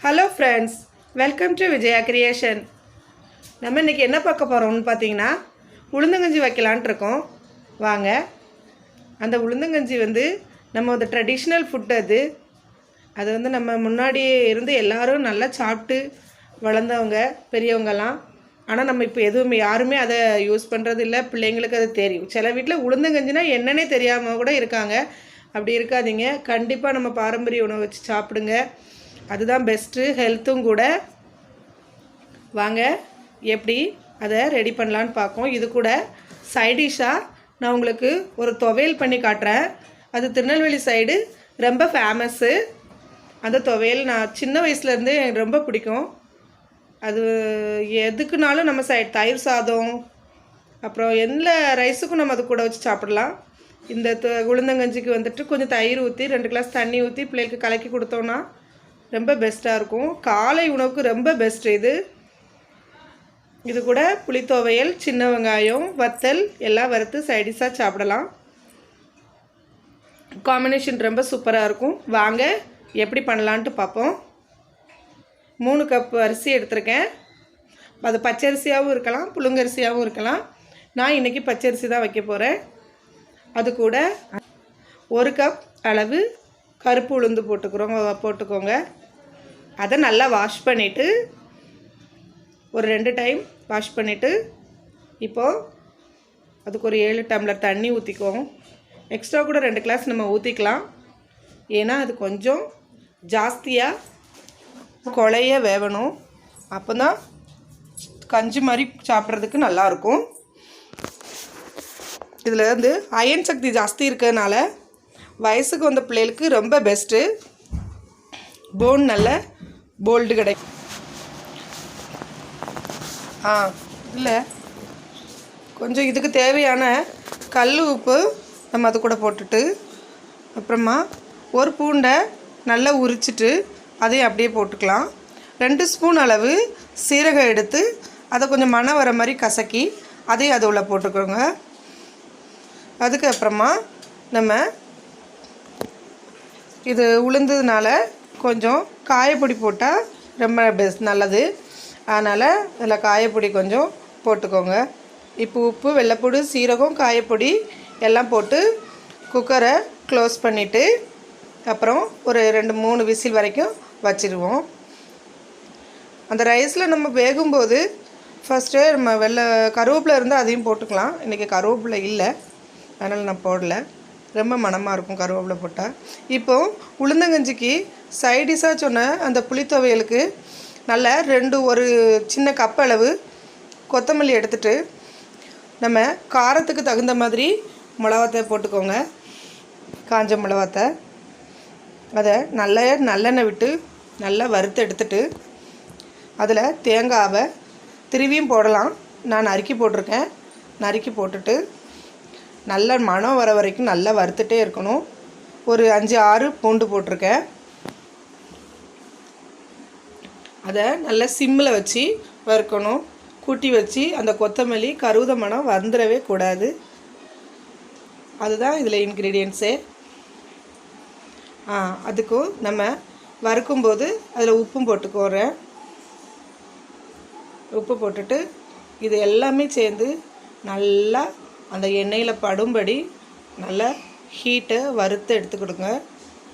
Hello friends, welcome to Vijaya creation. நம்ம இன்றைக்கி என்ன பார்க்க போகிறோம்னு பார்த்தீங்கன்னா உளுந்தங்கஞ்சி வைக்கலான்ட்டு இருக்கோம். வாங்க. அந்த உளுந்தங்கஞ்சி நம்ம ட்ரெடிஷ்னல் ஃபுட். அது நம்ம முன்னாடியே இருந்து எல்லோரும் நல்லா சாப்பிட்டு வளர்ந்தவங்க பெரியவங்கெல்லாம். ஆனால் நம்ம இப்போ எதுவுமே யாருமே அதை யூஸ் பண்ணுறது இல்லை. பிள்ளைங்களுக்கு அது தெரியும். சில வீட்டில் உளுந்தங்கஞ்சினா என்னன்னே தெரியாமல் கூட இருக்காங்க. அப்படி இருக்காதீங்க. கண்டிப்பாக நம்ம பாரம்பரிய உணவு வச்சு சாப்பிடுங்க. அதுதான் பெஸ்ட்டு, ஹெல்த்தும் கூட. வாங்க எப்படி அதை ரெடி பண்ணலான்னு பார்ப்போம். இது கூட சைடிஷாக நான் உங்களுக்கு ஒரு துவையல் பண்ணி காட்டுறேன். அது திருநெல்வேலி சைடு ரொம்ப ஃபேமஸ்ஸு. அந்த துவையல் நான் சின்ன வயசுலேருந்து எனக்கு ரொம்ப பிடிக்கும். அது எதுக்குனாலும் நம்ம தயிர் சாதம் அப்புறம் எல்லா ரைஸுக்கும் நம்ம அது கூட வச்சு சாப்பிடலாம். இந்த உளுந்தங்கஞ்சிக்கு கொஞ்சம் தயிர் ஊற்றி 2 கிளாஸ் தண்ணி ஊற்றி பிள்ளைகளுக்கு கலக்கி கொடுத்தோன்னா ரொம்ப பெஸ்ட்டாக இருக்கும். காலை உணவுக்கு ரொம்ப பெஸ்ட்டு. இது கூட புளி துவையல், சின்ன வெங்காயம், வத்தல் எல்லாம் வறுத்து சைடிஷாக சாப்பிடலாம். காம்பினேஷன் ரொம்ப சூப்பராக இருக்கும். வாங்க எப்படி பண்ணலான்ட்டு பார்ப்போம். 3 கப் அரிசி எடுத்திருக்கேன். அது பச்சரிசியாகவும் இருக்கலாம், புழுங்கரிசியாகவும் இருக்கலாம். நான் இன்றைக்கி பச்சரிசி தான் வைக்க போகிறேன். அது கூட 1 கப் அளவு கருப்பு உளுந்து போட்டுக்கோங்க. அதை நல்லா வாஷ் பண்ணிவிட்டு ஒரு 2 டைம் வாஷ் பண்ணிவிட்டு இப்போது அதுக்கு ஒரு 7 டம்ளர் தண்ணி ஊற்றிக்குவோம். எக்ஸ்ட்ரா கூட 2 கிளாஸ் நம்ம ஊற்றிக்கலாம். ஏன்னா அது கொஞ்சம் ஜாஸ்தியாக குழைய வேகணும். அப்போ தான் கஞ்சி மாதிரி சாப்பிட்றதுக்கு நல்லாயிருக்கும். இதில் அயன் சக்தி ஜாஸ்தி இருக்கிறதுனால வயசுக்கு வந்த பிள்ளைகளுக்கு ரொம்ப பெஸ்ட்டு. போன் நல்ல போல்டு கிடைக்கும். இல்லை கொஞ்சம் இதுக்கு தேவையான கல் உப்பு நம்ம அது கூட போட்டுட்டு அப்புறமா ஒரு பூண்டை நல்லா உரிச்சிட்டு அதையும் அப்படியே போட்டுக்கலாம். 2 ஸ்பூன் அளவு சீரகம் எடுத்து அதை கொஞ்சம் மணம் வர மாதிரி கசக்கி அதையும் அது உள்ள போட்டுக்கோங்க. அதுக்கப்புறமா நம்ம இது உளுந்ததுனால கொஞ்சம் காயப்பொடி போட்டால் ரொம்ப நல்லது. அதனால் அதில் காயப்பொடி கொஞ்சம் போட்டுக்கோங்க. இப்போ உப்பு, வெள்ளைப்பூடு, சீரகம், காயப்பொடி எல்லாம் போட்டு குக்கரை க்ளோஸ் பண்ணிவிட்டு அப்புறம் ஒரு 2-3 விசில் வரைக்கும் வச்சுருவோம். அந்த ரைஸில் நம்ம வேகும்போது ஃபஸ்ட்டு நம்ம கருவேப்பிலை இருந்தால் அதையும் போட்டுக்கலாம். இன்றைக்கி கருவேப்பிலை இல்லை, அதனால் நான் போடலை. ரொம்ப மணமாக இருக்கும் கருவேப்பிலை போட்டால். இப்போது உளுந்தங்கஞ்சிக்கு சைடிஷாக சொன்ன அந்த புளித்துவையலுக்கு நல்லா ஒரு சின்ன கப் அளவு கொத்தமல்லி எடுத்துகிட்டு நம்ம காரத்துக்கு தகுந்த மாதிரி மிளகாத்தை போட்டுக்கோங்க. காஞ்ச மிளகாத்தை அதை நல்லெண்ணெய் விட்டு நல்லா வறுத்து எடுத்துட்டு அதில் தேங்காவை திருவியும் போடலாம். நான் நறுக்கி போட்டிருக்கேன். நறுக்கி போட்டுட்டு நல்ல மணம் வர வரைக்கும் நல்லா வறுத்துட்டே இருக்கணும். ஒரு 5-6 பூண்டு போட்டிருக்கேன். அதை நல்லா சிம்மில் வச்சு வறுக்கணும். கூட்டி வச்சு அந்த கொத்தமல்லி கருத மணம் வந்துடவே கூடாது. அதுதான் இதில் இன்க்ரீடியன்ஸே. அதுக்கும் நம்ம வறுக்கும்போது அதில் உப்பும் போட்டுக்கோறேன். உப்பு போட்டுட்டு இது எல்லாமே சேர்ந்து நல்லா அந்த எண்ணெயில் படும்படி நல்லா ஹீட்டை வறுத்து எடுத்துக்கிடுங்க.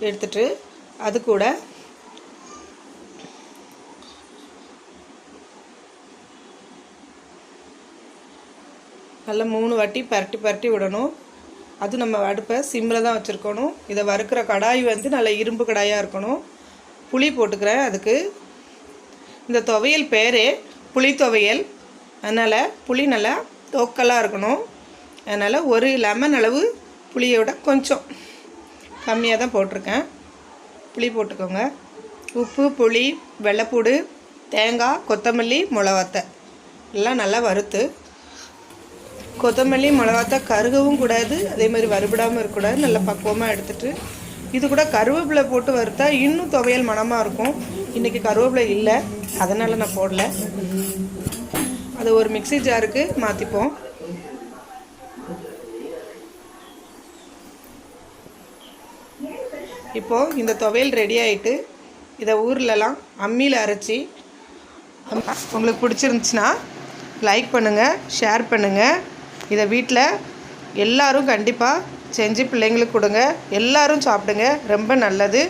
எடுத்துட்டு அது கூட நல்லா 3 வாட்டி பரட்டி விடணும். அது நம்ம அடுப்பை சிம்மில் தான் வச்சுருக்கணும். இதை வறுக்கிற கடாய் நல்லா இரும்பு கடாயாக இருக்கணும். புளி போட்டுக்கிறேன். அதுக்கு இந்த துவையல் பேரே புளி துவையல். அதனால் புளி நல்லா தோக்கலாக இருக்கணும். அதனால் ஒரு லெமன் அளவு புளியோட கொஞ்சம் கம்மியாக தான் போட்டிருக்கேன். புளி போட்டுக்கோங்க. உப்பு, புளி, வெள்ளைப்பூடு, தேங்காய், கொத்தமல்லி, மிளகாத்தை எல்லாம் நல்லா வறுத்து, கொத்தமல்லி மிளகாத்தை கருகவும் கூடாது, அதே மாதிரி வறுபடாமல் இருக்கக்கூடாது. நல்லா பக்குவமாக எடுத்துகிட்டு இது கூட கருவேப்பிலை போட்டு வறுத்தா இன்னும் துவையல் மணமாக இருக்கும். இன்றைக்கி கருவேப்பிலை இல்லை, அதனால் நான் போடலை. அது ஒரு மிக்ஸி ஜாருக்கு மாற்றிப்போம். இப்போது இந்த துவையல் ரெடி ஆகிட்டு இதை ஊர்லலாம் அம்மியில் அரைச்சி உங்களுக்கு பிடிச்சிருந்துச்சின்னா லைக் பண்ணுங்கள், ஷேர் பண்ணுங்கள். இதை வீட்டில் எல்லோரும் கண்டிப்பாக செஞ்சு பிள்ளைங்களுக்கு கொடுங்க. எல்லோரும் சாப்பிடுங்க, ரொம்ப நல்லது.